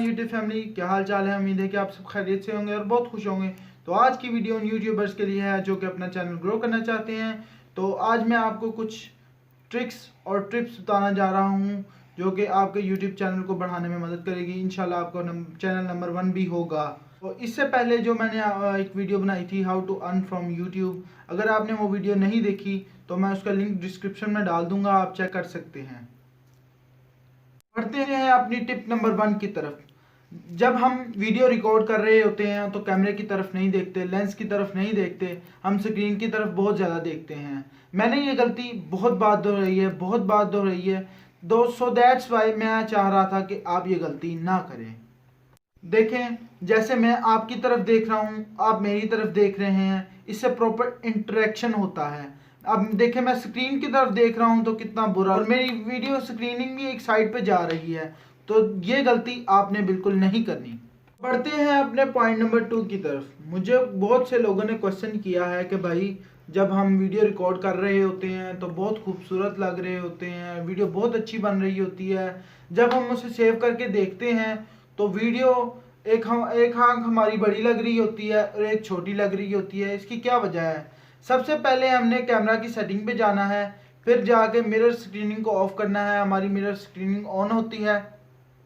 YouTube family, क्या हाल चाल है। उम्मीद है कि आप सब खैरियत से होंगे और बहुत खुश होंगे। तो आज की वीडियो उन यूट्यूबर्स के लिए है जो कि अपना चैनल ग्रो करना चाहते हैं। तो आज मैं आपको कुछ ट्रिक्स और टिप्स बताना जा रहा हूं जो कि आपके यूट्यूब चैनल को बढ़ाने में मदद करेगी। इंशाल्लाह आपका चैनल नंबर 1 भी होगा। तो इससे पहले जो मैंने एक वीडियो बनाई थी how to earn from YouTube, अगर आपने वो वीडियो नहीं देखी तो मैं उसका लिंक डिस्क्रिप्शन में डाल दूंगा, आप चेक कर सकते हैं। बढ़ते हैं अपनी टिप नंबर 1 की तरफ। जब हम वीडियो रिकॉर्ड कर रहे होते हैं तो कैमरे की तरफ नहीं देखते, लेंस की तरफ नहीं देखते, हम स्क्रीन की तरफ बहुत ज़्यादा देखते हैं। मैंने ये गलती बहुत बार दोहराई है सो दैट्स वाई मैं चाह रहा था कि आप ये गलती ना करें। देखें, जैसे मैं आपकी तरफ देख रहा हूँ, आप मेरी तरफ देख रहे हैं, इससे प्रॉपर इंटरेक्शन होता है। अब देखें, मैं स्क्रीन की तरफ देख रहा हूँ तो कितना बुरा, और मेरी वीडियो स्क्रीनिंग भी एक साइड पे जा रही है। तो ये गलती आपने बिल्कुल नहीं करनी। बढ़ते हैं अपने पॉइंट नंबर 2 की तरफ। मुझे बहुत से लोगों ने क्वेश्चन किया है कि भाई जब हम वीडियो रिकॉर्ड कर रहे होते हैं तो बहुत खूबसूरत लग रहे होते हैं, वीडियो बहुत अच्छी बन रही होती है, जब हम उसे सेव करके देखते हैं तो वीडियो एक आंख हमारी बड़ी लग रही होती है और एक छोटी लग रही होती है। इसकी क्या वजह है? सबसे पहले हमने कैमरा की सेटिंग पे जाना है, फिर जाके मिरर स्क्रीनिंग को ऑफ करना है। हमारी मिरर स्क्रीनिंग ऑन होती है।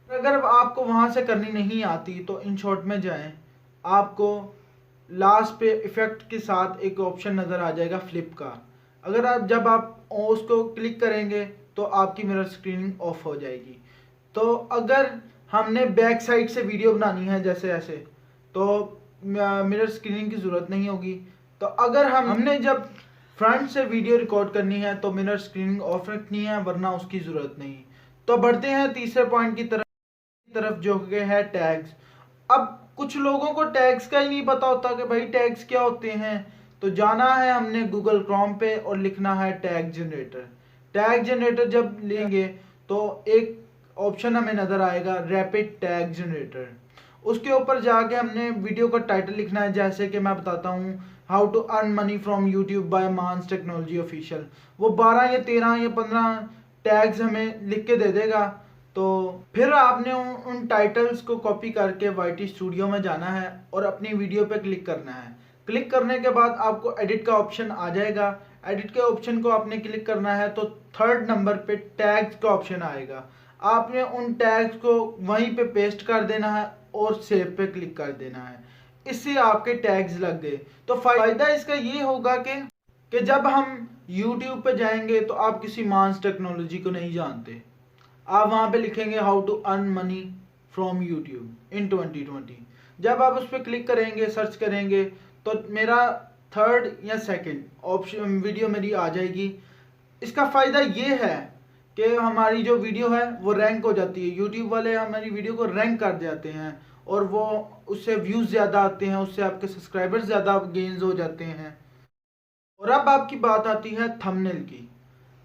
अगर आपको वहां से करनी नहीं आती तो इन शॉर्ट में जाएं, आपको लास्ट पे इफेक्ट के साथ एक ऑप्शन नज़र आ जाएगा फ्लिप का। अगर जब आप उसको क्लिक करेंगे तो आपकी मिरर स्क्रीनिंग ऑफ हो जाएगी। तो अगर हमने बैक साइड से वीडियो बनानी है जैसे ऐसे, तो मिरर स्क्रीनिंग की ज़रूरत नहीं होगी। तो अगर हमने जब फ्रंट से वीडियो रिकॉर्ड करनी है तो मिरर स्क्रीनिंग ऑफ रखनी है, वरना उसकी ज़रूरत नहीं। तो बढ़ते हैं तीसरे पॉइंट की तरफ जो कि है टैग्स। अब कुछ लोगों को टैग्स का ही नहीं पता होता कि भाई टैग्स क्या होते हैं। तो जाना है हमने गूगल क्रोम पे और लिखना है टैग जनरेटर। टैग जनरेटर जब लेंगे तो एक ऑप्शन हमें नज़र आएगा रैपिड टैग जनरेटर। उसके ऊपर जाके हमने वीडियो का टाइटल लिखना है, जैसे कि मैं बताता हूँ how to earn money from YouTube by मांस टेक्नोलॉजी ऑफिशियल। वो 12 या 13 या 15 टैग्स हमें लिख के दे देगा। तो फिर आपने उन टाइटल्स को कॉपी करके वाईटी स्टूडियो में जाना है और अपनी वीडियो पे क्लिक करना है। क्लिक करने के बाद आपको एडिट का ऑप्शन आ जाएगा। एडिट के ऑप्शन को आपने क्लिक करना है तो 3rd नंबर पे टैग्स का ऑप्शन आएगा। आपने उन टैग्स को वहीं पे पेस्ट कर देना है और सेव पे क्लिक कर देना है। इससे आपके टैग्स लग गए। तो फायदा इसका ये होगा कि जब हम YouTube पे जाएंगे तो आप किसी मांस टेक्नोलॉजी को नहीं जानते, आप वहां पे लिखेंगे how to earn money from YouTube in 2020। जब आप उस पर क्लिक करेंगे, सर्च करेंगे, तो मेरा 3rd या 2nd ऑप्शन वीडियो मेरी आ जाएगी। इसका फ़ायदा ये है कि हमारी जो वीडियो है वो रैंक हो जाती है। यूट्यूब वाले हमारी वीडियो को रैंक कर जाते हैं और वो उससे व्यूज़ ज़्यादा आते हैं, उससे आपके सब्सक्राइबर्स ज़्यादा गेन्स हो जाते हैं। और अब आपकी बात आती है थंबनेल की।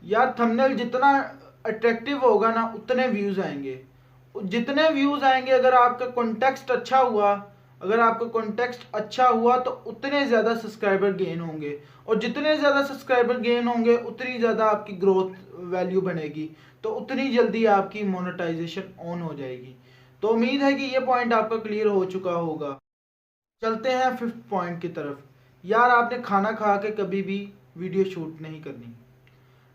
यार थंबनेल जितना अट्रैक्टिव होगा ना उतने व्यूज़ आएंगे। जितने व्यूज़ आएंगे, अगर आपका कॉन्टेक्स्ट अच्छा हुआ तो उतने ज़्यादा सब्सक्राइबर गेन होंगे, और जितने ज़्यादा सब्सक्राइबर गेन होंगे उतनी ज़्यादा आपकी ग्रोथ वैल्यू बनेगी, तो उतनी जल्दी आपकी मोनेटाइजेशन ऑन हो जाएगी। तो उम्मीद है कि ये पॉइंट आपका क्लियर हो चुका होगा। चलते हैं 5th पॉइंट की तरफ। यार आपने खाना खा के कभी भी वीडियो शूट नहीं करनी।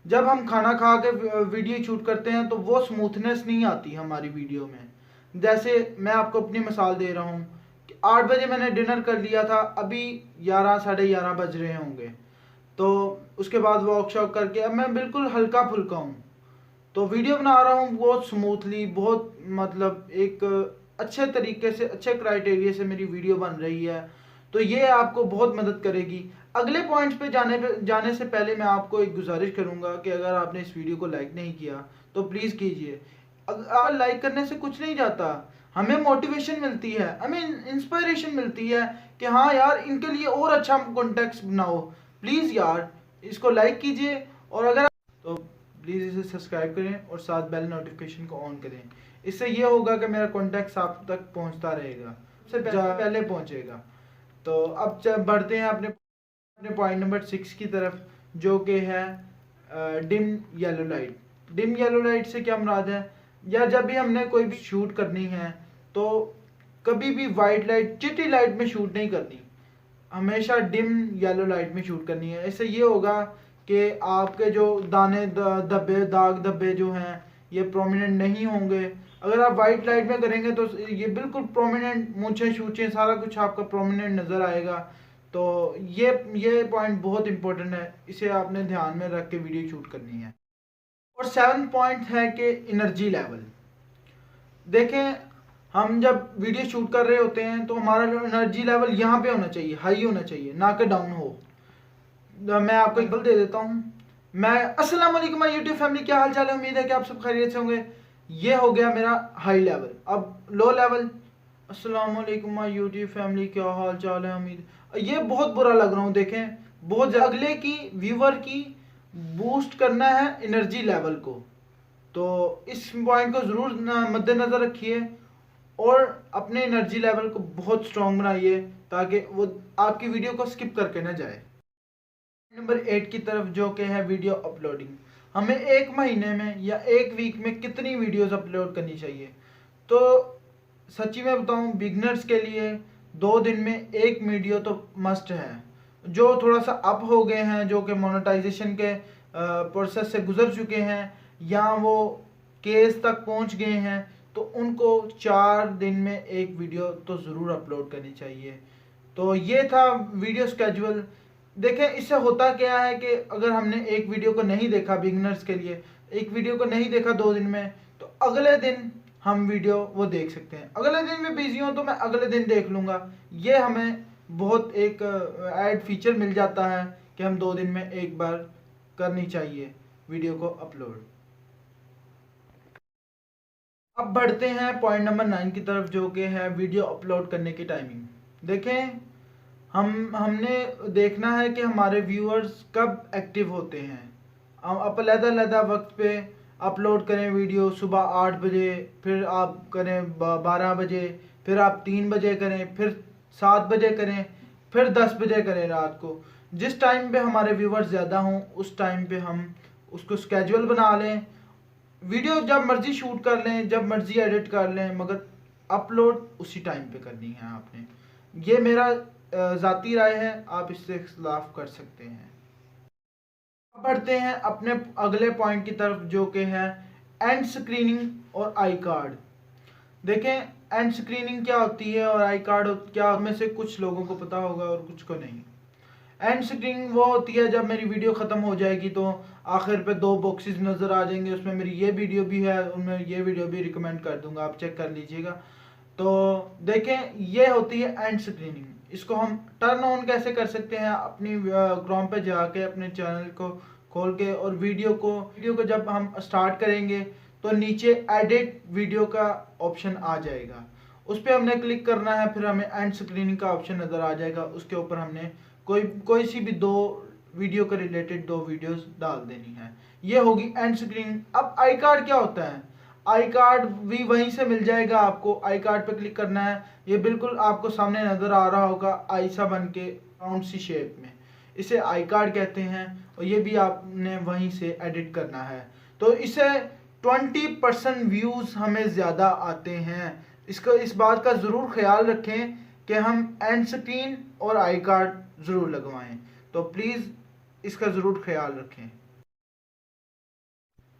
जब हम खाना खा के वीडियो शूट करते हैं तो वो स्मूथनेस नहीं आती हमारी वीडियो में। जैसे मैं आपको अपनी मिसाल दे रहा हूँ कि 8 बजे मैंने डिनर कर लिया था, अभी 11 साढ़े 11 बज रहे होंगे। तो उसके बाद वॉक शॉक करके अब मैं बिल्कुल हल्का फुल्का हूँ, तो वीडियो बना रहा हूँ बहुत स्मूथली, बहुत मतलब एक अच्छे तरीके से, अच्छे क्राइटेरिया से मेरी वीडियो बन रही है। तो ये आपको बहुत मदद करेगी। अगले पॉइंट्स पे जाने से पहले मैं आपको एक गुजारिश करूंगा कि अगर आपने इस वीडियो को लाइक नहीं किया तो प्लीज़ कीजिए। अगर लाइक करने से कुछ नहीं जाता, हमें मोटिवेशन मिलती है, हमें इंस्पिरेशन मिलती है कि हाँ यार इनके लिए और अच्छा कॉन्टेक्स्ट बनाओ। प्लीज़ यार इसको लाइक कीजिए, और अगर तो प्लीज़ इसे सब्सक्राइब करें और साथ बेल नोटिफिकेशन को ऑन करें। इससे ये होगा कि मेरा कॉन्टेक्ट आप तक पहुंचता रहेगा, सबसे पहले पहुंचेगा। तो अब बढ़ते हैं अपने पॉइंट नंबर 6 की तरफ, जो कि है dim yellow light. Dim yellow light से क्या मुराद है? या जब भी हमने कोई भी शूट करनी है तो कभी भी वाइट लाइट चिटी लाइट में शूट नहीं करनी, हमेशा डिम येलो लाइट में शूट करनी है। इससे ये होगा कि आपके जो दाने धब्बे दाग धब्बे जो हैं ये प्रोमिनेंट नहीं होंगे। अगर आप वाइट लाइट में करेंगे तो ये बिल्कुल प्रोमिनेंट मूंछें शूछें सारा कुछ आपका प्रोमिनेंट नज़र आएगा। तो ये पॉइंट बहुत इंपॉर्टेंट है, इसे आपने ध्यान में रख के वीडियो शूट करनी है। और 7 पॉइंट है कि एनर्जी लेवल। देखें, हम जब वीडियो शूट कर रहे होते हैं तो हमारा जो एनर्जी लेवल यहाँ पे होना चाहिए, हाई होना चाहिए, ना कि डाउन हो। मैं आपको एग्जांपल दे देता हूँ। अस्सलाम वालेकुम माय यूट्यूब फैमिली, क्या हाल चाल है? उम्मीद है कि आप सब खैरियत से होंगे। ये हो गया मेरा हाई लेवल। अब लो लेवल, अस्सलाम वालेकुम माय यूट्यूब फैमिली, क्या हाल चाल है? उम्मीद, ये बहुत बुरा लग रहा हूँ। देखें, बहुत अगले की व्यूअर की बूस्ट करना है एनर्जी लेवल को, तो इस पॉइंट को ज़रूर मद्देनज़र रखिए और अपने एनर्जी लेवल को बहुत स्ट्रॉन्ग बनाइए ताकि वो आपकी वीडियो को स्किप करके ना जाए। नंबर 8 की तरफ, जो कि है वीडियो अपलोडिंग। हमें एक महीने में या एक वीक में कितनी वीडियोस अपलोड करनी चाहिए? तो सच्ची में बताऊं, बिगनर्स के लिए 2 दिन में एक वीडियो तो मस्ट है। जो थोड़ा सा अप हो गए हैं, जो कि मोनेटाइजेशन के प्रोसेस से गुजर चुके हैं या वो केस तक पहुंच गए हैं, तो उनको 4 दिन में एक वीडियो तो ज़रूर अपलोड करनी चाहिए। तो ये था वीडियो स्केड्यूल। देखें, इससे होता क्या है कि अगर हमने एक वीडियो को नहीं देखा, बिगनर्स के लिए एक वीडियो को नहीं देखा 2 दिन में, तो अगले दिन हम वीडियो वो देख सकते हैं। अगले दिन में बिजी हूँ तो मैं अगले दिन देख लूँगा। ये हमें बहुत एक ऐड फीचर मिल जाता है कि हम 2 दिन में एक बार करनी चाहिए वीडियो को अपलोड। अब बढ़ते हैं पॉइंट नंबर 9 की तरफ, जो कि है वीडियो अपलोड करने की टाइमिंग। देखें, हमने देखना है कि हमारे व्यूअर्स कब एक्टिव होते हैं। हम अलग-अलग वक्त पे अपलोड करें वीडियो। सुबह 8 बजे, फिर आप करें 12 बजे, फिर आप 3 बजे करें, फिर 7 बजे करें, फिर 10 बजे करें रात को। जिस टाइम पे हमारे व्यूअर्स ज़्यादा हों उस टाइम पे हम उसको स्केड्यूल बना लें। वीडियो जब मर्ज़ी शूट कर लें, जब मर्ज़ी एडिट कर लें, मगर अपलोड उसी टाइम पे करनी है आपने। ये मेरा ज़ाती राय है, आप इससे इख्तिलाफ कर सकते हैं। बढ़ते हैं अपने अगले पॉइंट की तरफ, जो कि है एंड स्क्रीनिंग और आई कार्ड। देखें, एंड स्क्रीनिंग क्या होती है और आई कार्ड क्या, में से कुछ लोगों को पता होगा और कुछ को नहीं। एंड स्क्रीनिंग वो होती है जब मेरी वीडियो ख़त्म हो जाएगी तो आखिर पे 2 बॉक्सेस नज़र आ जाएंगे, उसमें मेरी ये वीडियो भी है, उनमें ये वीडियो भी रिकमेंड कर दूंगा, आप चेक कर लीजिएगा। तो देखें, ये होती है एंड स्क्रीनिंग। इसको हम टर्न ऑन कैसे कर सकते हैं? अपनी क्रोम पे जाके अपने चैनल को खोल के और वीडियो को जब हम स्टार्ट करेंगे तो नीचे एडिट वीडियो का ऑप्शन आ जाएगा, उस पर हमने क्लिक करना है, फिर हमें एंड स्क्रीनिंग का ऑप्शन नज़र आ जाएगा। उसके ऊपर हमने कोई सी भी 2 वीडियो के रिलेटेड 2 वीडियोस डाल देनी है। ये होगी एंड स्क्रीनिंग। अब आई कार्ड क्या होता है? आई कार्ड भी वहीं से मिल जाएगा आपको। आई कार्ड पे क्लिक करना है, ये बिल्कुल आपको सामने नज़र आ रहा होगा, आई सा बन के राउंड सी शेप में, इसे आई कार्ड कहते हैं। और ये भी आपने वहीं से एडिट करना है। तो इसे 20% व्यूज़ हमें ज़्यादा आते हैं। इस बात का ज़रूर ख्याल रखें कि हम एंड स्क्रीन और आई कार्ड ज़रूर लगवाएं, तो प्लीज़ इसका ज़रूर ख्याल रखें।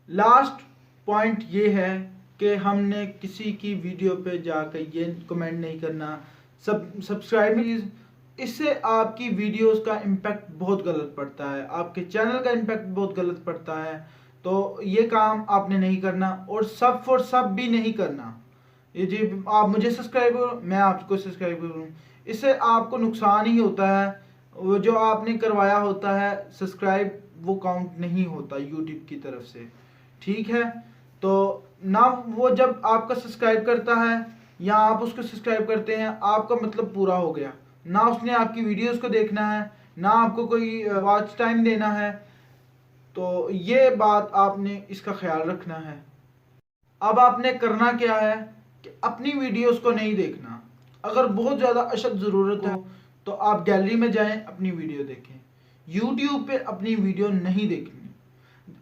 लास्ट पॉइंट ये है कि हमने किसी की वीडियो पे जाकर ये कमेंट नहीं करना, सब्सक्राइब प्लीज़। इससे आपकी वीडियोस का इम्पैक्ट बहुत गलत पड़ता है, आपके चैनल का इम्पैक्ट बहुत गलत पड़ता है। तो ये काम आपने नहीं करना, और सब फॉर सब भी नहीं करना। ये जी, आप मुझे सब्सक्राइब करो, मैं आपको सब्सक्राइब करूँ, इससे आपको नुकसान ही होता है। वो जो आपने करवाया होता है सब्सक्राइब, वो काउंट नहीं होता यूट्यूब की तरफ से, ठीक है? तो ना वो जब आपका सब्सक्राइब करता है या आप उसको सब्सक्राइब करते हैं, आपका मतलब पूरा हो गया। ना उसने आपकी वीडियोस को देखना है, ना आपको कोई वॉच टाइम देना है। तो ये बात आपने इसका ख्याल रखना है। अब आपने करना क्या है कि अपनी वीडियोस को नहीं देखना। अगर बहुत ज़्यादा अशद ज़रूरत हो तो आप गैलरी में जाएं, अपनी वीडियो देखें। यूट्यूब पे अपनी वीडियो नहीं देखनी।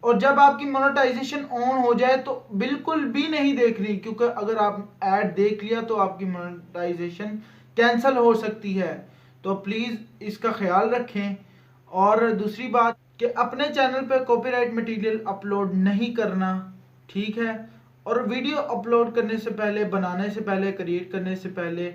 और जब आपकी मोनेटाइजेशन ऑन हो जाए तो बिल्कुल भी नहीं देखनी, क्योंकि अगर आप ऐड देख लिया तो आपकी मोनेटाइजेशन कैंसिल हो सकती है। तो प्लीज़ इसका ख्याल रखें। और दूसरी बात कि अपने चैनल पे कॉपीराइट मटेरियल अपलोड नहीं करना, ठीक है। और वीडियो अपलोड करने से पहले, बनाने से पहले, क्रिएट करने से पहले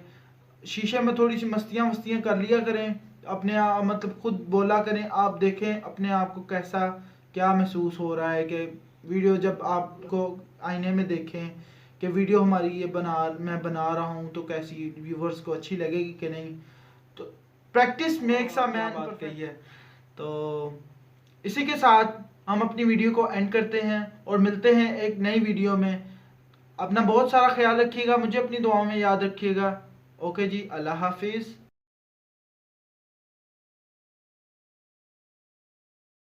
शीशे में थोड़ी सी मस्तियाँ कर लिया करें, अपने आप मतलब खुद बोला करें, आप देखें अपने आप को कैसा क्या महसूस हो रहा है कि वीडियो जब आपको आईने में देखें कि वीडियो हमारी ये मैं बना रहा हूँ तो कैसी व्यूवर्स को अच्छी लगेगी कि नहीं। तो प्रैक्टिस मेक्स अ मैन बात कही है। तो इसी के साथ हम अपनी वीडियो को एंड करते हैं और मिलते हैं एक नई वीडियो में। अपना बहुत सारा ख्याल रखिएगा, मुझे अपनी दुआओं में याद रखिएगा। ओके जी, अल्लाह हाफिज़।